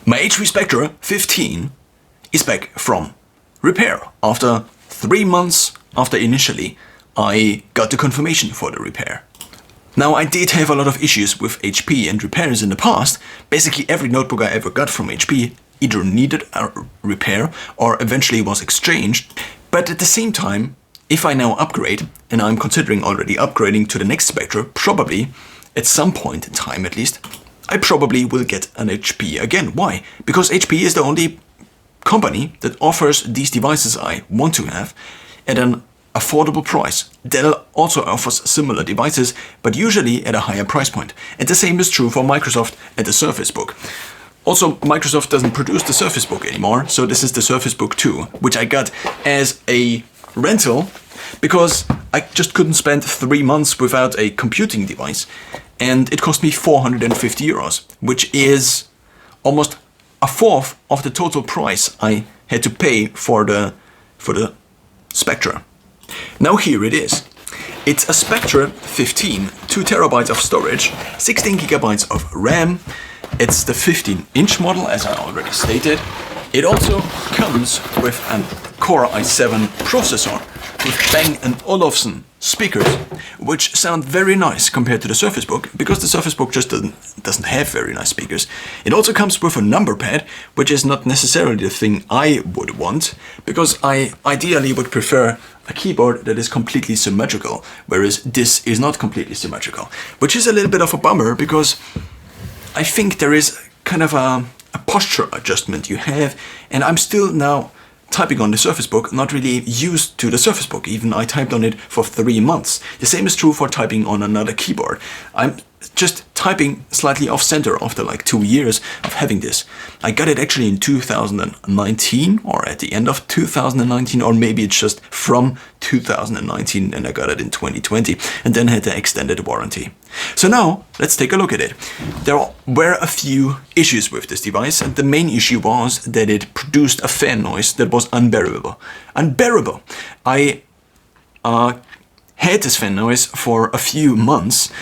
My HP Spectre 15 is back from repair after 3 months after initially I got the confirmation for the repair. Now, I did have a lot of issues with HP and repairs in the past. Basically every notebook I ever got from HP either needed a repair or eventually was exchanged. But at the same time, if I now upgrade, and I'm considering already upgrading to the next Spectre, probably at some point in time at least, I probably will get an HP again. Why? Because HP is the only company that offers these devices I want to have at an affordable price. Dell also offers similar devices, but usually at a higher price point. And the same is true for Microsoft and the Surface Book. Also, Microsoft doesn't produce the Surface Book anymore, so this is the Surface Book 2, which I got as a rental because I just couldn't spend 3 months without a computing device. And it cost me 450 euros, which is almost a fourth of the total price I had to pay for the Spectre. Now here it is. It's a Spectre 15, 2 terabytes of storage, 16 gigabytes of RAM. It's the 15-inch model, as I already stated. It also comes with a Core i7 processor with Bang & Olufsen speakers, which sound very nice compared to the Surface Book, because the Surface Book just doesn't have very nice speakers. It also comes with a number pad, which is not necessarily the thing I would want, because I ideally would prefer a keyboard that is completely symmetrical, whereas this is not completely symmetrical, which is a little bit of a bummer, because I think there is kind of a posture adjustment you have, and I'm still now typing on the Surface Book, not really used to the Surface Book. Even I typed on it for 3 months. The same is true for typing on another keyboard. I'm just typing slightly off center after like 2 years of having this. I got it actually in 2019 or at the end of 2019, or maybe it's just from 2019 and I got it in 2020 and then had the extended warranty. So now let's take a look at it. There were a few issues with this device, and the main issue was that it produced a fan noise that was unbearable. Unbearable! I had this fan noise for a few months,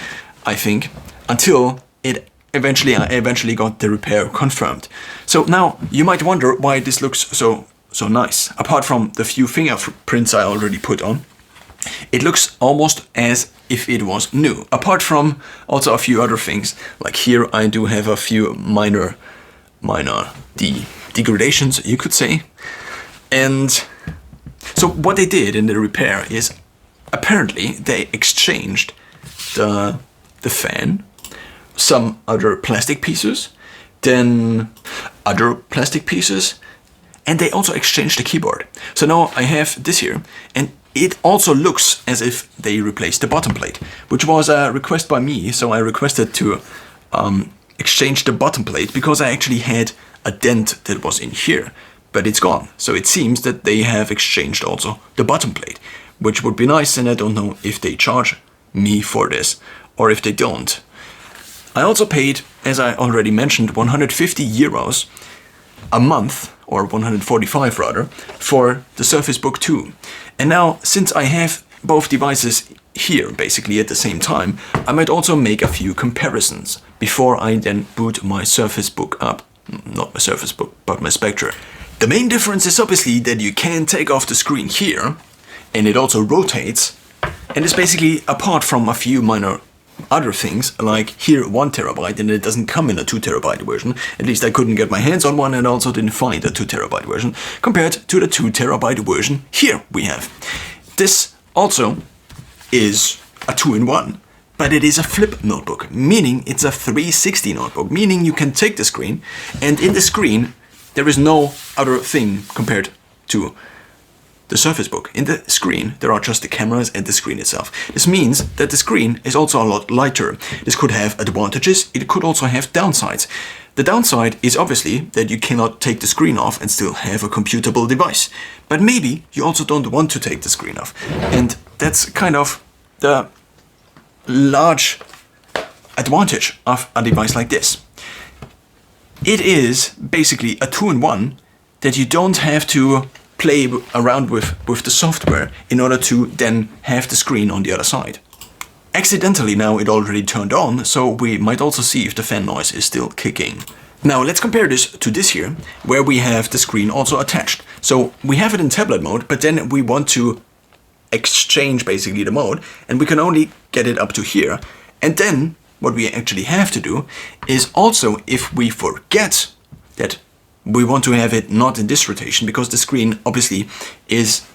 I think, until I eventually got the repair confirmed. So now you might wonder why this looks so nice. Apart from the few fingerprints I already put on, it looks almost as if it was new. Apart from also a few other things, like here I do have a few minor degradations, you could say. And so what they did in the repair is apparently they exchanged the fan, some other plastic pieces, then other plastic pieces, and they also exchanged the keyboard. So now I have this here, and it also looks as if they replaced the bottom plate, which was a request by me, so I requested to exchange the bottom plate because I actually had a dent that was in here, but it's gone. So it seems that they have exchanged also the bottom plate, which would be nice, and I don't know if they charge me for this or if they don't. I also paid, as I already mentioned, 150 euros a month, or 145 rather, for the Surface Book 2. And now, since I have both devices here basically at the same time, I might also make a few comparisons before I then boot my Surface Book up. Not my Surface Book, but my Spectre. The main difference is obviously that you can take off the screen here, and it also rotates, and it's basically apart from a few minor other things, like here 1 terabyte, and it doesn't come in a 2 terabyte version. At least I couldn't get my hands on one, and also didn't find a 2 terabyte version, compared to the 2 terabyte version here we have. This also is a 2-in-1, but it is a flip notebook, meaning it's a 360 notebook, meaning you can take the screen, and in the screen there is no other thing compared to the Surface Book. In the screen, there are just the cameras and the screen itself. This means that the screen is also a lot lighter. This could have advantages, it could also have downsides. The downside is obviously that you cannot take the screen off and still have a computable device. But maybe you also don't want to take the screen off. And that's kind of the large advantage of a device like this. It is basically a 2-in-1 that you don't have to play around with the software in order to then have the screen on the other side. Accidentally now it already turned on, so we might also see if the fan noise is still kicking. Now let's compare this to this here, where we have the screen also attached. So we have it in tablet mode, but then we want to exchange basically the mode, and we can only get it up to here. And then what we actually have to do is also, if we forget that we want to have it not in this rotation, because the screen obviously is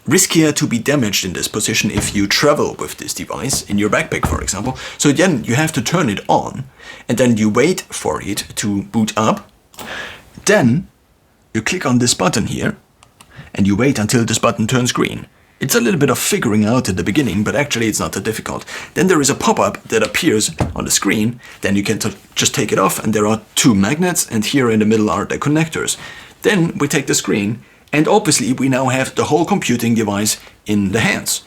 riskier to be damaged in this position if you travel with this device in your backpack, for example. So then you have to turn it on, and then you wait for it to boot up. Then you click on this button here, and you wait until this button turns green. It's a little bit of figuring out at the beginning, but actually it's not that difficult. Then there is a pop-up that appears on the screen. Then you can just take it off, and there are two magnets, and here in the middle are the connectors. Then we take the screen, and obviously we now have the whole computing device in the hands.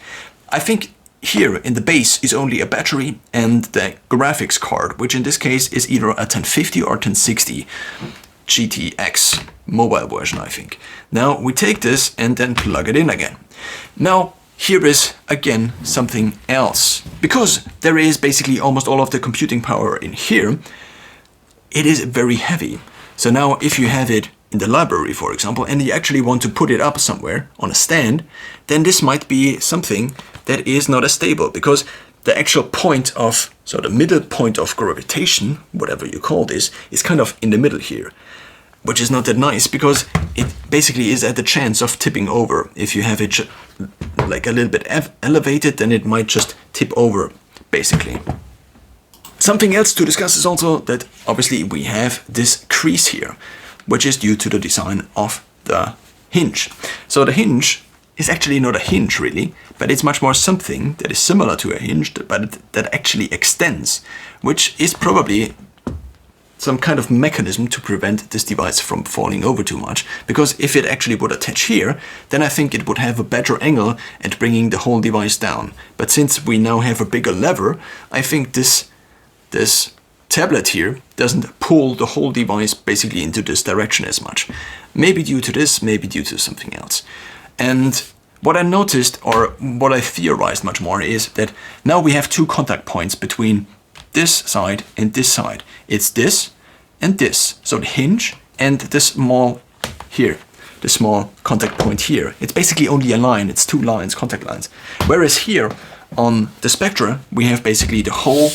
I think here in the base is only a battery and the graphics card, which in this case is either a 1050 or 1060 GTX mobile version, I think. Now we take this and then plug it in again. Now here is again something else. Because there is basically almost all of the computing power in here, it is very heavy. So now if you have it in the library, for example, and you actually want to put it up somewhere on a stand, then this might be something that is not as stable, because the actual point of, so the middle point of gravitation, whatever you call this, is kind of in the middle here, which is not that nice, because it basically is at the chance of tipping over. If you have it like a little bit elevated, then it might just tip over, basically. Something else to discuss is also that obviously we have this crease here, which is due to the design of the hinge. So the hinge is actually not a hinge really, but it's much more something that is similar to a hinge, but that actually extends, which is probably some kind of mechanism to prevent this device from falling over too much. Because if it actually would attach here, then I think it would have a better angle at bringing the whole device down. But since we now have a bigger lever, I think this tablet here doesn't pull the whole device basically into this direction as much. Maybe due to this, maybe due to something else. And what I noticed, or what I theorized much more, is that now we have two contact points between this side and this side. It's this and this. So the hinge and the small here, the small contact point here. It's basically only a line, it's two lines, contact lines. Whereas here on the Spectre, we have basically the whole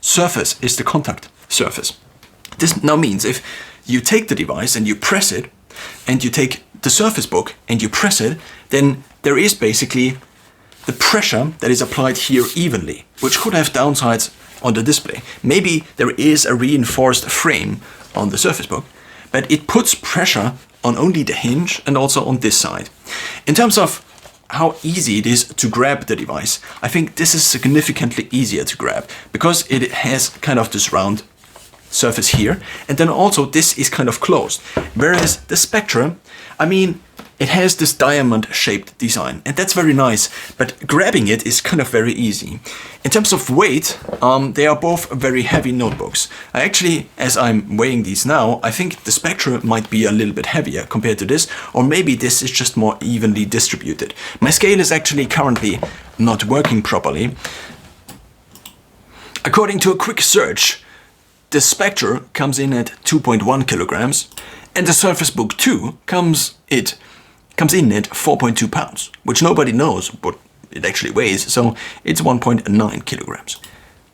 surface is the contact surface. This now means if you take the device and you press it, and you take the Surface Book and you press it, then there is basically the pressure that is applied here evenly, which could have downsides on the display. Maybe there is a reinforced frame on the Surface Book, but it puts pressure on only the hinge and also on this side. In terms of how easy it is to grab the device, I think this is significantly easier to grab, because it has kind of this round surface here, and then also this is kind of closed. Whereas the Spectre, I mean, it has this diamond-shaped design, and that's very nice, but grabbing it is kind of very easy. In terms of weight, they are both very heavy notebooks. I actually, as I'm weighing these now, I think the Spectre might be a little bit heavier compared to this, or maybe this is just more evenly distributed. My scale is actually currently not working properly. According to a quick search, the Spectre comes in at 2.1 kilograms, and the Surface Book 2 comes in at 4.2 pounds, which nobody knows what it actually weighs, so it's 1.9 kilograms.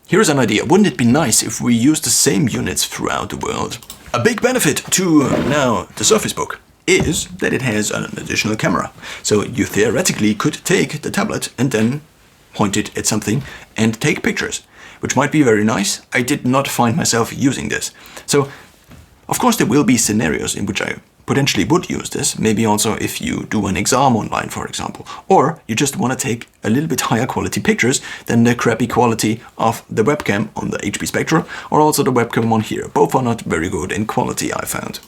Here's an idea. Wouldn't it be nice if we use the same units throughout the world? A big benefit to now the Surface Book is that it has an additional camera. So you theoretically could take the tablet and then point it at something and take pictures, which might be very nice. I did not find myself using this. So, of course, there will be scenarios in which I potentially would use this. Maybe also if you do an exam online, for example. Or you just want to take a little bit higher quality pictures than the crappy quality of the webcam on the HP Spectre, or also the webcam on here. Both are not very good in quality, I found.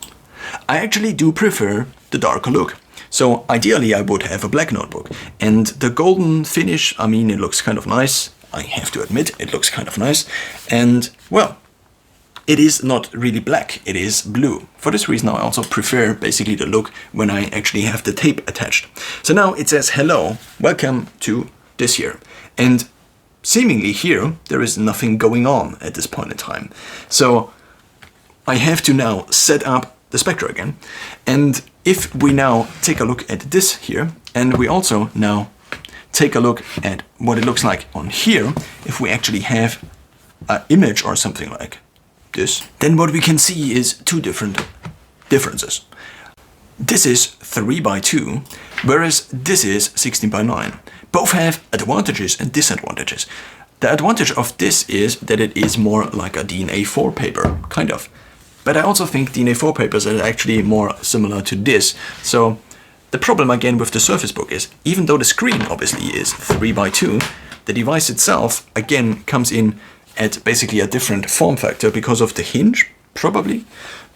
I actually do prefer the darker look. So ideally I would have a black notebook. And the golden finish, I mean, it looks kind of nice. I have to admit, it looks kind of nice. And, well, it is not really black, it is blue. For this reason, I also prefer basically the look when I actually have the tape attached. So now it says, hello, welcome to this here. And seemingly here, there is nothing going on at this point in time. So I have to now set up the Spectre again. And if we now take a look at this here, and we also now take a look at what it looks like on here, if we actually have an image or something like this, then what we can see is two differences. This is 3 by 2, whereas this is 16 by 9. Both have advantages and disadvantages. The advantage of this is that it is more like a DNA4 paper, kind of. But I also think DNA4 papers are actually more similar to this. So the problem again with the Surface Book is, even though the screen obviously is 3 by 2, the device itself again comes in at basically a different form factor because of the hinge, probably,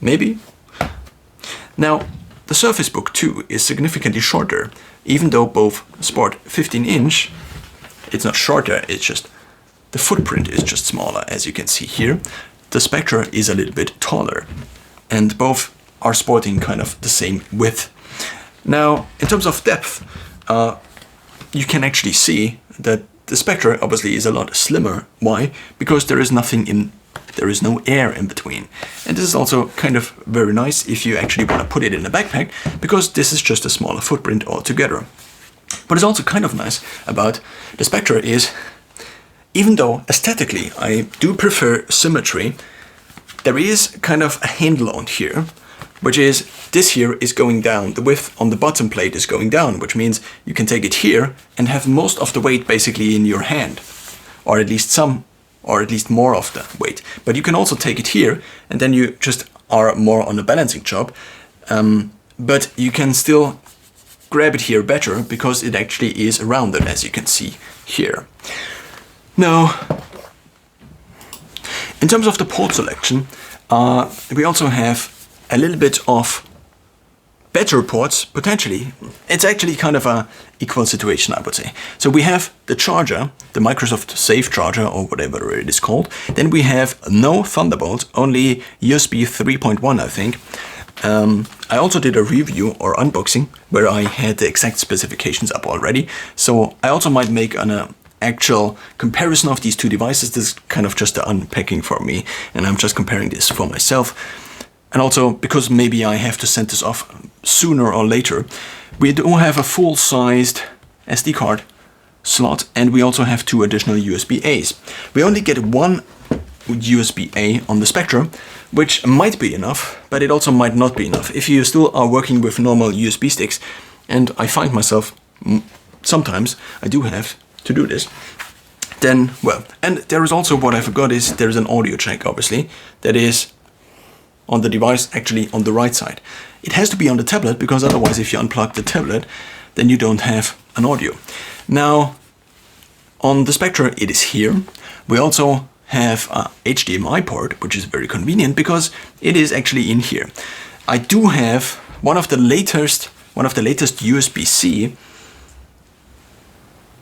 maybe. Now, the Surface Book 2 is significantly shorter, even though both sport 15-inch, it's not shorter, it's just, the footprint is just smaller, as you can see here. The Spectre is a little bit taller, and both are sporting kind of the same width. Now, in terms of depth, you can actually see that the Spectre obviously is a lot slimmer. Why? Because there is no air in between. And this is also kind of very nice if you actually want to put it in a backpack, because this is just a smaller footprint altogether. What is also kind of nice about the Spectre is, even though aesthetically I do prefer symmetry, there is kind of a handle on here, which is this here is going down. The width on the bottom plate is going down, which means you can take it here and have most of the weight basically in your hand, or at least more of the weight. But you can also take it here, and then you just are more on a balancing job. But you can still grab it here better because it actually is rounded, as you can see here. Now, in terms of the port selection, we also have a little bit of better ports, potentially. It's actually kind of a equal situation, I would say. So we have the charger, the Microsoft Safe charger, or whatever it is called. Then we have no Thunderbolt, only USB 3.1, I think. I also did a review or unboxing where I had the exact specifications up already. So I also might make an actual comparison of these two devices. This is kind of just the unpacking for me, and I'm just comparing this for myself. And also, because maybe I have to send this off sooner or later, we do have a full-sized SD card slot, and we also have two additional USB-As. We only get one USB-A on the Spectre, which might be enough, but it also might not be enough. If you still are working with normal USB sticks, and I find myself, sometimes I do have to do this, then, well, and there is also what I forgot is there is an audio jack, obviously, that is on the device, actually on the right side. It has to be on the tablet, because otherwise if you unplug the tablet, then you don't have an audio. Now, on the Spectre it is here. We also have a HDMI port, which is very convenient because it is actually in here. I do have one of the latest USB-C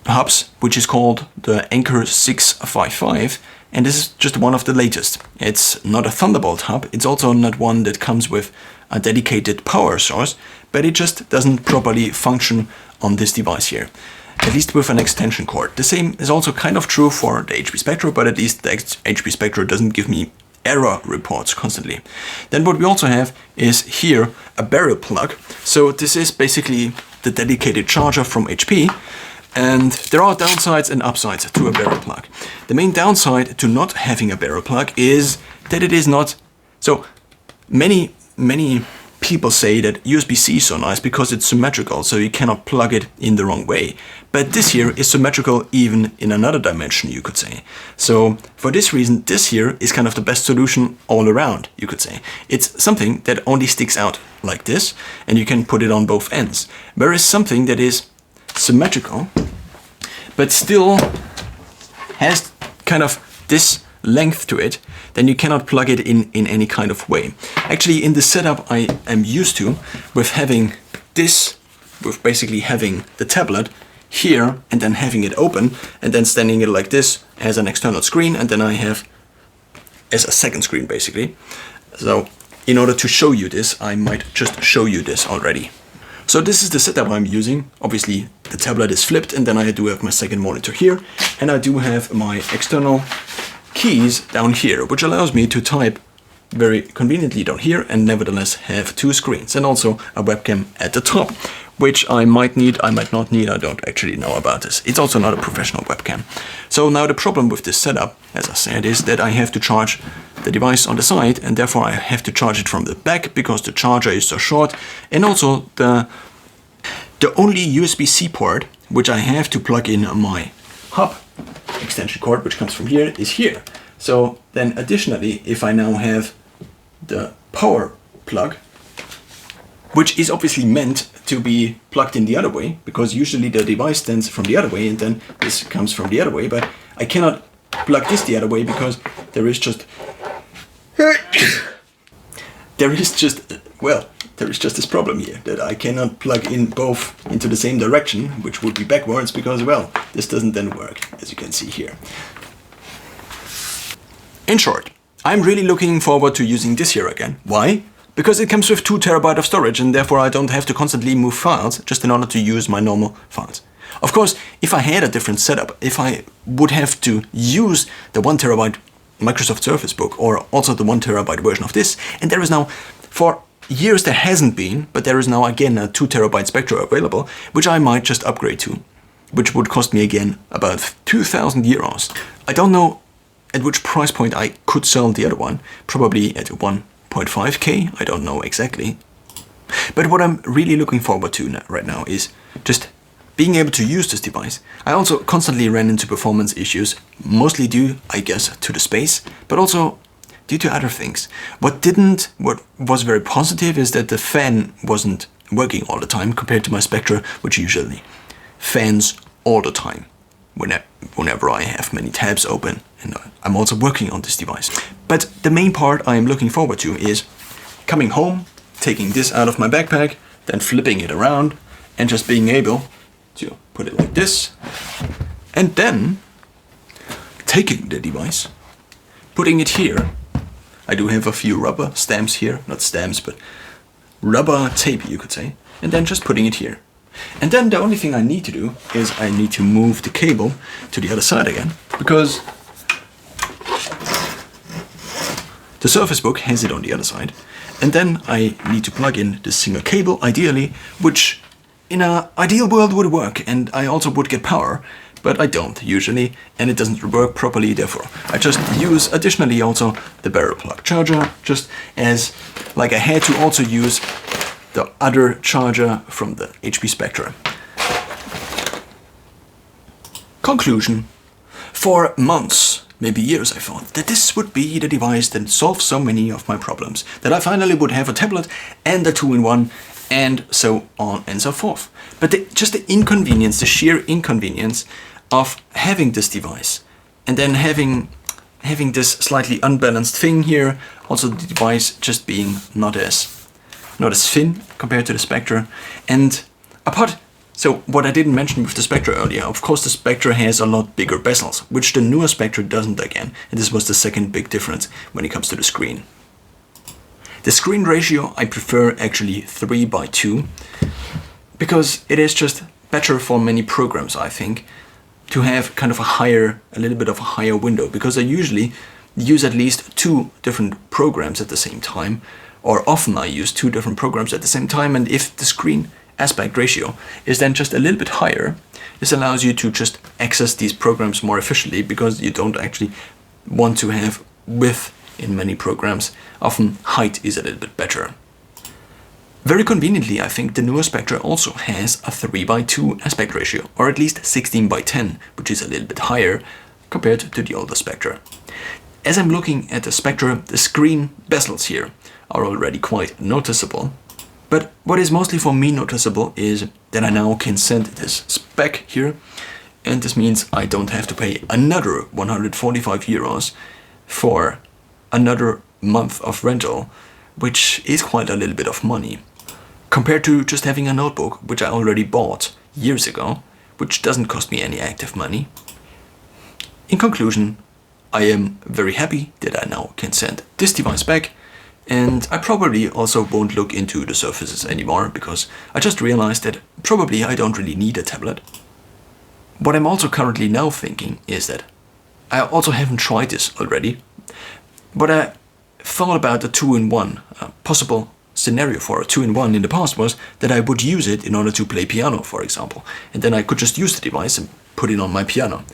hubs, which is called the Anchor 655, and this is just one of the latest. It's not a Thunderbolt hub, it's also not one that comes with a dedicated power source, but it just doesn't properly function on this device here, at least with an extension cord. The same is also kind of true for the HP Spectre, but at least the HP Spectre doesn't give me error reports constantly. Then what we also have is here a barrel plug. So this is basically the dedicated charger from HP. And there are downsides and upsides to a barrel plug. The main downside to not having a barrel plug is that it is not... So many people say that USB-C is so nice because it's symmetrical, so you cannot plug it in the wrong way. But this here is symmetrical even in another dimension, you could say. So for this reason, this here is kind of the best solution all around, you could say. It's something that only sticks out like this, and you can put it on both ends. Whereas something that is symmetrical, but still has kind of this length to it, then you cannot plug it in any kind of way. Actually, in the setup I am used to, with having this, with basically having the tablet here and then having it open and then standing it like this as an external screen, and then I have as a second screen basically. So in order to show you this, I might just show you this already. So this is the setup I'm using. Obviously the tablet is flipped, and then I do have my second monitor here, and I do have my external keys down here, which allows me to type very conveniently down here and nevertheless have two screens, and also a webcam at the top, which I might need, I might not need, I don't actually know about this. It's also not a professional webcam. So now the problem with this setup, as I said, is that I have to charge the device on the side, and therefore I have to charge it from the back because the charger is so short, and also the only USB-C port which I have to plug in my hub extension cord, which comes from here, is here. So then additionally, if I now have the power plug, which is obviously meant to be plugged in the other way, because usually the device stands from the other way and then this comes from the other way, but I cannot plug this the other way because there is just this problem here, that I cannot plug in both into the same direction, which would be backwards, because, well, this doesn't then work, as you can see here. In short, I'm really looking forward to using this here again. Why? Because it comes with 2 TB of storage, and therefore I don't have to constantly move files just in order to use my normal files. Of course, if I had a different setup, if I would have to use the 1 TB Microsoft Surface Book, or also the 1 TB version of this, and there is now, for years there hasn't been, but there is now again a 2 TB Spectre available, which I might just upgrade to, which would cost me again about 2,000 euros. I don't know at which price point I could sell the other one, probably at 1.5k, I don't know exactly. But what I'm really looking forward to right now is just being able to use this device. I also constantly ran into performance issues, mostly due, I guess, to the space, but also due to other things. What was very positive is that the fan wasn't working all the time compared to my Spectre, which usually fans all the time whenever I have many tabs open, and I'm also working on this device. But the main part I am looking forward to is coming home, taking this out of my backpack, then flipping it around, and just being able to put it like this, and then taking the device, putting it here. I do have a few rubber stamps here, not stamps, but rubber tape, you could say, and then just putting it here. And then the only thing I need to do is I need to move the cable to the other side again, because the Surface Book has it on the other side. And then I need to plug in this single cable, ideally, which in an ideal world would work, and I also would get power, but I don't usually, and it doesn't work properly, therefore I just use additionally also the barrel plug charger, just as like I had to also use the other charger from the HP Spectre. Conclusion. For months, maybe years, I thought that this would be the device that solves so many of my problems, that I finally would have a tablet and a 2-in-1, and so on and so forth. But just the inconvenience, the sheer inconvenience of having this device, and then having this slightly unbalanced thing here, also the device just being not as thin compared to the Spectre. And so what I didn't mention with the Spectre earlier, of course the Spectre has a lot bigger bezels, which the newer Spectre doesn't again, and this was the second big difference when it comes to the screen. The screen ratio I prefer actually 3:2, because it is just better for many programs, I think, to have kind of a little bit of a higher window, because I usually use at least 2 different programs at the same time, or often I use 2 different programs at the same time, and if the screen aspect ratio is then just a little bit higher, this allows you to just access these programs more efficiently, because you don't actually want to have width in many programs. Often height is a little bit better. Very conveniently, I think the newer Spectre also has a 3:2 aspect ratio, or at least 16:10, which is a little bit higher compared to the older Spectre. As I'm looking at the Spectre, the screen bezels here are already quite noticeable. But what is mostly for me noticeable is that I now can send this spec here, and this means I don't have to pay another 145 euros for another month of rental, which is quite a little bit of money, compared to just having a notebook, which I already bought years ago, which doesn't cost me any active money. In conclusion, I am very happy that I now can send this device back, And I probably also won't look into the surfaces anymore, because I just realized that probably I don't really need a tablet. What I'm also currently now thinking is that I also haven't tried this already, but I thought about a 2-in-1. A possible scenario for a 2-in-1 in the past was that I would use it in order to play piano, for example, and then I could just use the device and put it on my piano.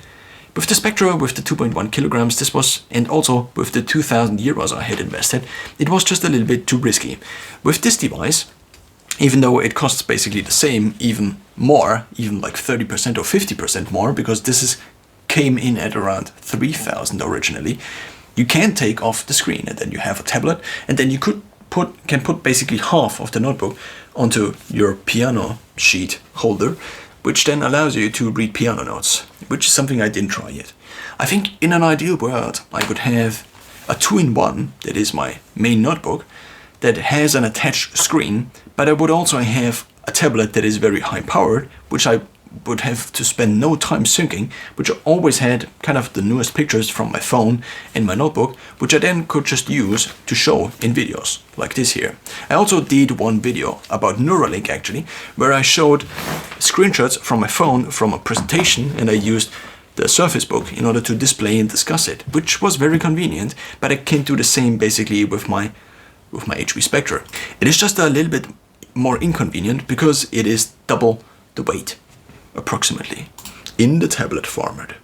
With the Spectre, with the 2.1 kilograms, this was, and also with the 2,000 euros I had invested, it was just a little bit too risky. With this device, even though it costs basically the same, even more, even like 30% or 50% more, because this came in at around 3,000 originally, you can take off the screen and then you have a tablet, and then you can put basically half of the notebook onto your piano sheet holder, which then allows you to read piano notes, which is something I didn't try yet. I think in an ideal world, I could have a 2-in-1, that is my main notebook, that has an attached screen, but I would also have a tablet that is very high powered, which I would have to spend no time syncing, which always had kind of the newest pictures from my phone and my notebook, which I then could just use to show in videos, like this here. I also did one video about Neuralink actually, where I showed screenshots from my phone from a presentation, and I used the Surface Book in order to display and discuss it, which was very convenient, but I can do the same basically with my HP Spectre. It is just a little bit more inconvenient because it is double the weight, approximately, in the tablet format.